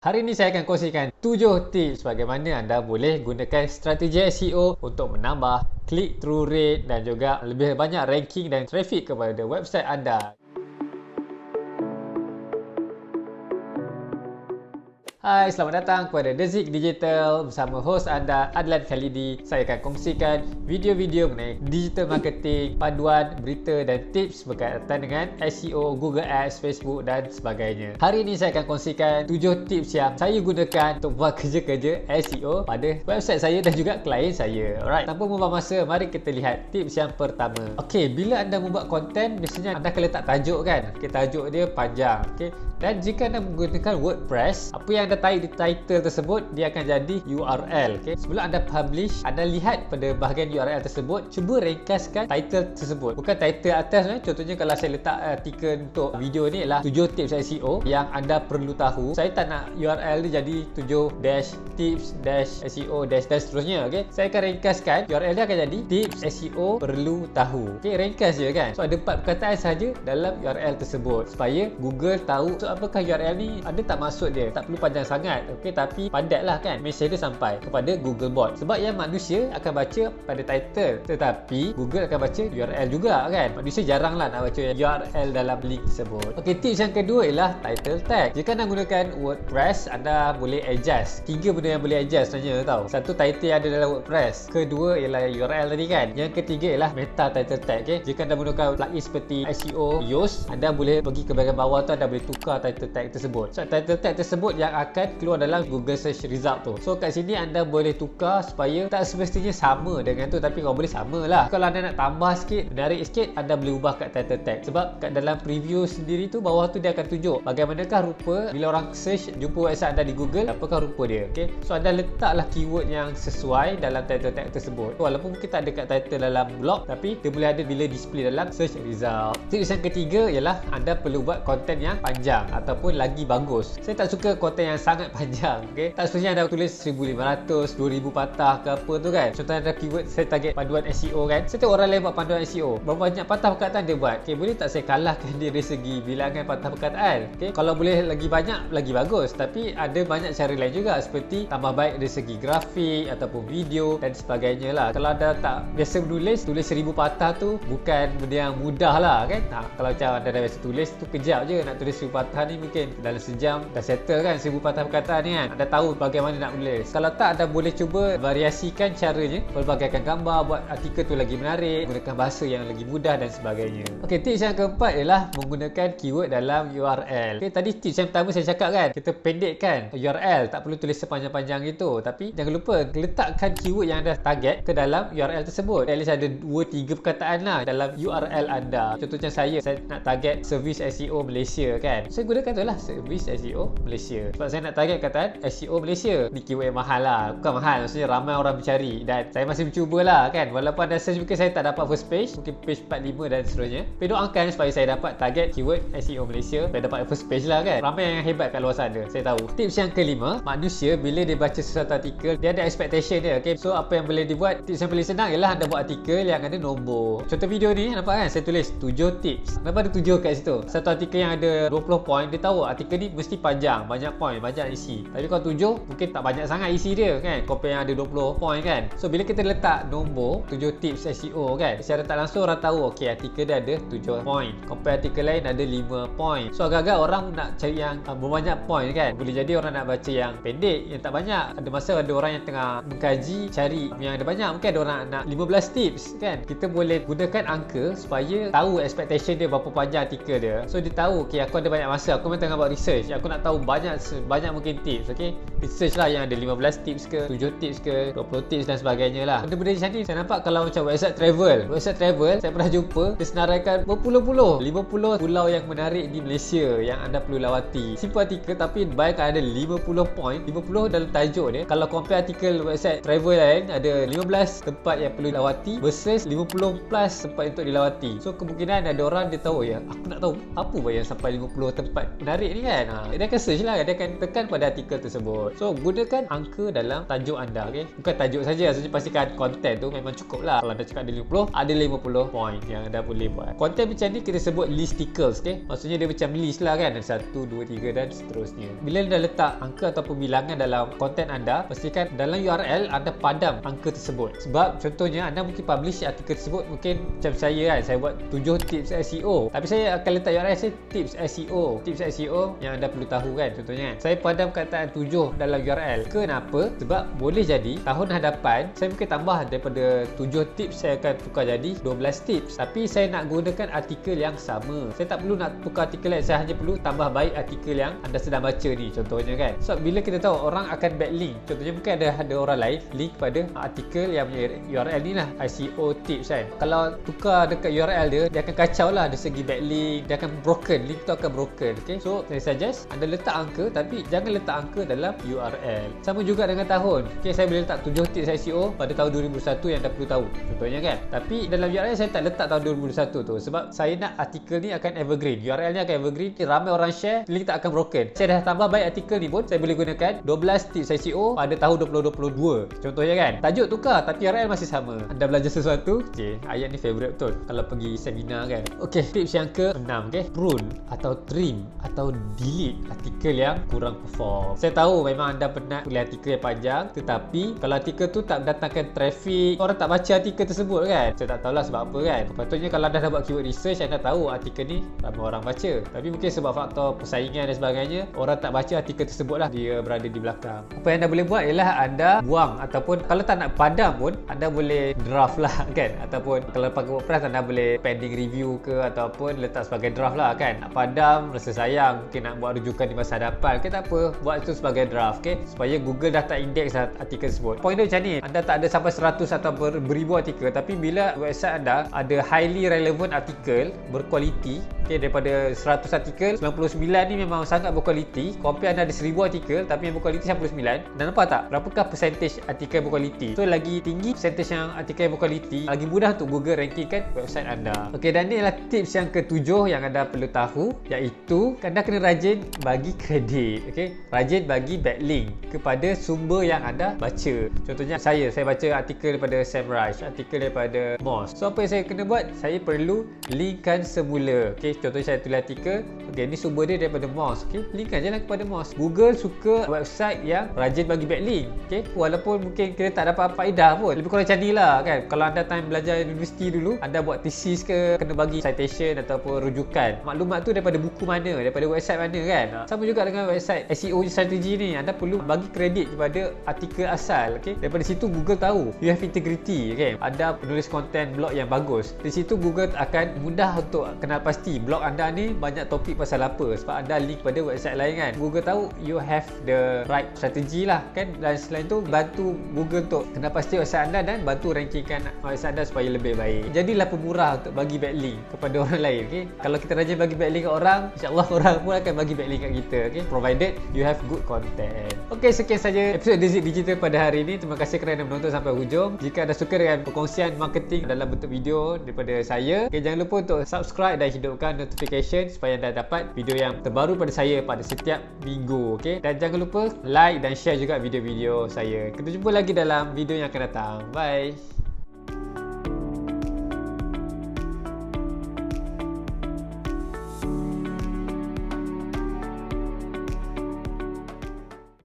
Hari ini saya akan kongsikan 7 tips bagaimana anda boleh gunakan strategi SEO untuk menambah click-through rate dan juga lebih banyak ranking dan traffic kepada website anda. Hai, selamat datang kepada The Zik Digital bersama host anda Adlan Khalidi. Saya akan kongsikan video-video mengenai digital marketing, panduan, berita dan tips berkaitan dengan SEO, Google Ads, Facebook dan sebagainya. Hari ini saya akan kongsikan 7 tips yang saya gunakan untuk buat kerja-kerja SEO pada website saya dan juga klien saya. Alright, tanpa membuang masa, mari kita lihat tips yang pertama. Okey, bila anda membuat konten, biasanya anda akan letak tajuk kan? Okey, tajuk dia panjang. Okey, dan jika anda menggunakan WordPress, apa yang anda type di title tersebut dia akan jadi URL. Okay? Sebelum anda publish, anda lihat pada bahagian URL tersebut, cuba ringkaskan title tersebut. Bukan title atas, contohnya kalau saya letak artikel untuk video ni adalah 7 tips SEO yang anda perlu tahu. Saya tak nak URL dia jadi 7-tips-SEO dan seterusnya. Okay? Saya akan ringkaskan, URL dia akan jadi tips SEO perlu tahu. Okay? Ringkas je kan. So ada 4 perkataan saja dalam URL tersebut supaya Google tahu so apakah URL ni ada tak maksud dia. Tak perlu panjang sangat, okey, tapi padatlah kan, mesej dia sampai kepada Google bot. Sebab yang manusia akan baca pada title, tetapi Google akan baca URL juga kan. Manusia jaranglah nak baca URL dalam link tersebut. Okey, tips yang kedua ialah title tag. Jika anda gunakan WordPress, anda boleh adjust. 3 benda yang boleh adjust sebenarnya tau. Satu, title yang ada dalam WordPress. Kedua ialah URL tadi kan. Yang ketiga ialah meta title tag. Okay? Jika anda menggunakan plugin seperti SEO Yoast, anda boleh pergi ke bahagian bawah tu, anda boleh tukar title tag tersebut. So title tag tersebut yang akan keluar dalam Google search result tu. So kat sini anda boleh tukar supaya tak semestinya sama dengan tu, tapi kalau boleh sama lah. Kalau anda nak tambah sikit, menarik sikit, anda boleh ubah kat title tag. Sebab kat dalam preview sendiri tu, bawah tu dia akan tunjuk bagaimanakah rupa bila orang search jumpa website anda di Google, apakah rupa dia. Okay? So anda letaklah keyword yang sesuai dalam title tag tersebut. Walaupun kita ada kat title dalam blog, tapi dia boleh ada bila display dalam search result. Tips yang ketiga ialah anda perlu buat konten yang panjang ataupun lagi bagus. Saya tak suka konten yang sangat panjang. Okay? Tak sebenarnya anda tulis 1500, 2000 patah ke apa tu kan. Contohnya ada keyword saya target panduan SEO kan. Saya tengok orang lain buat panduan SEO, berapa banyak patah perkataan dia buat. Okay, boleh tak saya kalahkan dia dari segi bilangan patah perkataan. Okay? Kalau boleh lagi banyak, lagi bagus. Tapi ada banyak cara lain juga, seperti tambah baik dari segi grafik ataupun video dan sebagainya lah. Kalau anda tak biasa menulis, tulis 1000 patah tu bukan benda yang mudah lah kan. Kalau macam anda dah biasa tulis tu, kejap je nak tulis 1000 patah ni, mungkin dalam sejam dah settle kan 1000 patah perkataan ni kan. Anda tahu bagaimana nak menulis. Kalau tak, anda boleh cuba variasikan caranya, pelbagaikan gambar, buat artikel tu lagi menarik, gunakan bahasa yang lagi mudah dan sebagainya. Okey, tips yang keempat ialah menggunakan keyword dalam URL. Okey, tadi tips yang pertama saya cakap kan, kita pendekkan URL, tak perlu tulis sepanjang-panjang gitu. Tapi jangan lupa letakkan keyword yang anda target ke dalam URL tersebut. At least ada 2-3 perkataan lah dalam URL anda. Contohnya saya nak target servis SEO Malaysia kan. Saya gunakan tu lah, servis SEO Malaysia. Sebab saya nak target kataan SEO Malaysia. Ni keyword yang mahal lah. Bukan mahal, maksudnya ramai orang mencari. Dan saya masih mencuba lah kan. Walaupun ada search mungkin saya tak dapat first page, mungkin page 45 dan seterusnya. Tapi doakan supaya saya dapat target keyword SEO Malaysia, supaya dapat first page lah kan. Ramai yang hebat kat luar sana, saya tahu. Tips yang kelima, manusia bila dia baca sesuatu artikel, dia ada expectation dia. Okay? So apa yang boleh dibuat, tips yang paling senang ialah anda buat artikel yang ada nombor. Contoh video ni, nampak kan? Saya tulis 7 tips. Kenapa ada 7 kat situ? Satu artikel yang ada 20 point, dia tahu artikel ni mesti panjang, banyak point, banyak isi. Tapi kalau 7, mungkin tak banyak sangat isi dia kan, compare yang ada 20 point kan. So bila kita letak nombor 7 tips SEO kan, secara tak langsung orang tahu okey, artikel dia ada 7 point, compare artikel lain ada 5 point. So agak-agak orang nak cari yang berbanyak point kan. Boleh jadi orang nak baca yang pendek, yang tak banyak. Ada masa ada orang yang tengah mengkaji cari yang ada banyak, mungkin ada orang nak 15 tips kan. Kita boleh gunakan angka supaya tahu expectation dia berapa panjang artikel dia. So dia tahu okey, aku ada banyak masa, aku memang tengah buat research, aku nak tahu banyak mungkin tips. Okey, research lah yang ada 15 tips ke, 7 tips ke, 20 tips dan sebagainya lah. Benda-benda macam ni saya nampak kalau macam website travel saya pernah jumpa, dia senaraikan berpuluh-puluh 50 pulau yang menarik di Malaysia yang anda perlu lawati. Simple artikel tapi bayangkan ada 50 point, 50 dalam tajuk dia. Kalau compare artikel website travel lain, ada 15 tempat yang perlu lawati versus 50 plus tempat untuk dilawati. So kemungkinan ada orang dia tahu ya, aku nak tahu apa yang sampai 50 tempat dapat menarik ni kan. Dia akan search lah, dia akan tekan pada artikel tersebut. So gunakan angka dalam tajuk anda, okay? Bukan tajuk saja, maksudnya pastikan konten tu memang cukup lah. Kalau anda cakap ada 50, ada 50 point yang anda boleh buat. Konten macam ni kita sebut listicles, okay? Maksudnya dia macam list lah kan, ada 1, 2, 3 dan seterusnya. Bila anda letak angka ataupun bilangan dalam konten anda, pastikan dalam URL anda padam angka tersebut. Sebab contohnya anda mungkin publish artikel tersebut, mungkin macam saya kan, saya buat 7 tips SEO, tapi saya akan letak URL saya tips SEO yang anda perlu tahu kan. Contohnya kan, saya padam kataan 7 dalam URL. Kenapa? Sebab boleh jadi tahun hadapan saya mungkin tambah daripada 7 tips, saya akan tukar jadi 12 tips, tapi saya nak gunakan artikel yang sama. Saya tak perlu nak tukar artikel lain, saya hanya perlu tambah baik artikel yang anda sedang baca ni, contohnya kan. So bila kita tahu orang akan backlink, contohnya mungkin ada orang lain link pada artikel yang punya URL ni lah, SEO tips kan. Kalau tukar dekat URL dia akan kacau lah dari segi backlink, dia akan broken, link tu akan broken, okay? So saya suggest anda letak angka, tapi jangan letak angka dalam URL. Sama juga dengan tahun, okay? Saya boleh letak 7 tips SEO pada tahun 2021 yang anda perlu tahu, contohnya kan. Tapi dalam URL saya tak letak tahun 2021 tu, sebab saya nak artikel ni akan evergreen, URL ni akan evergreen, ramai orang share, link tak akan broken. Saya dah tambah baik artikel ni pun, saya boleh gunakan 12 tips SEO pada tahun 2022, contohnya kan. Tajuk tukar tapi URL masih sama. Anda belajar sesuatu, okay, ayat ni favourite betul kalau pergi seminar kan. Okay, tips yang ke-6, okay, prune atau trim atau delete artikel yang kurang perform. Saya tahu memang anda penat tulis artikel yang panjang, tetapi kalau artikel tu tak mendatangkan traffic, orang tak baca artikel tersebut kan. Saya tak tahulah sebab apa kan. Patutnya kalau anda dah buat keyword research, anda tahu artikel ni ramai orang baca, tapi mungkin sebab faktor persaingan dan sebagainya, orang tak baca artikel tersebut lah, dia berada di belakang. Apa yang anda boleh buat ialah anda buang, ataupun kalau tak nak padam pun anda boleh draft lah kan, ataupun kalau pakai WordPress anda boleh pending review ke, ataupun letak sebagai draft lah kan. Nak padam rasa sayang, mungkin nak buat rujukan di masa hadapan, okay, tak apa, buat itu sebagai draft, okay, supaya Google dah tak index artikel tersebut. Point dia macam ni, anda tak ada sampai 100 atau beribu artikel, tapi bila website anda ada highly relevant artikel berkualiti, okay, daripada 100 artikel 99 ni memang sangat berkualiti, compare anda ada 1000 artikel tapi yang berkualiti 99, dan nampak tak berapakah percentage artikel berkualiti. So lagi tinggi percentage yang artikel yang berkualiti, lagi mudah untuk Google rankingkan website anda. Okey, dan ni adalah tips yang ke-7 yang anda perlu tahu, iaitu anda kena rajin bagi kredit, okey, rajin bagi backlink kepada sumber yang anda baca. Contohnya saya baca artikel daripada Semrush, artikel daripada Moz. So apa yang saya kena buat, saya perlu linkkan semula, okey. Contohnya saya tulis artikel, okey, ni sumber dia daripada Moz, okey, linkkan je lah kepada Moz. Google suka website yang rajin bagi backlink, okey, walaupun mungkin kita tak dapat faedah pun, lebih kurang macam ni lah kan. Kalau anda time belajar universiti dulu, anda buat thesis ke, kena bagi citation ataupun rujukan, maklumat tu daripada buku mana, daripada website mana kan. Sama juga dengan website SEO strategi ni, anda perlu bagi kredit kepada artikel asal, okey. Daripada situ Google tahu you have integrity, okey, ada penulis konten blog yang bagus. Di situ Google akan mudah untuk kenal pasti blog anda ni banyak topik pasal apa, sebab anda link pada website lain kan. Google tahu you have the right strategy lah kan, dan selain tu bantu Google untuk kenal pasti website anda dan bantu rankingkan website anda supaya lebih baik. Jadilah pemurah untuk bagi backlink kepada orang lain, okey. Kalau kita rajin bagi backlink ke orang, insya-Allah orang pun akan bagi backlink kat kita, okey, provided you have good content. Okey, sekian saja episod Digital pada hari ini. Terima kasih kerana menonton sampai hujung. Jika anda suka dengan perkongsian marketing dalam bentuk video daripada saya, okey, jangan lupa untuk subscribe dan hidupkan notification supaya anda dapat video yang terbaru pada saya pada setiap minggu, okey. Dan jangan lupa like dan share juga video-video saya. Kita jumpa lagi dalam video yang akan datang. Bye.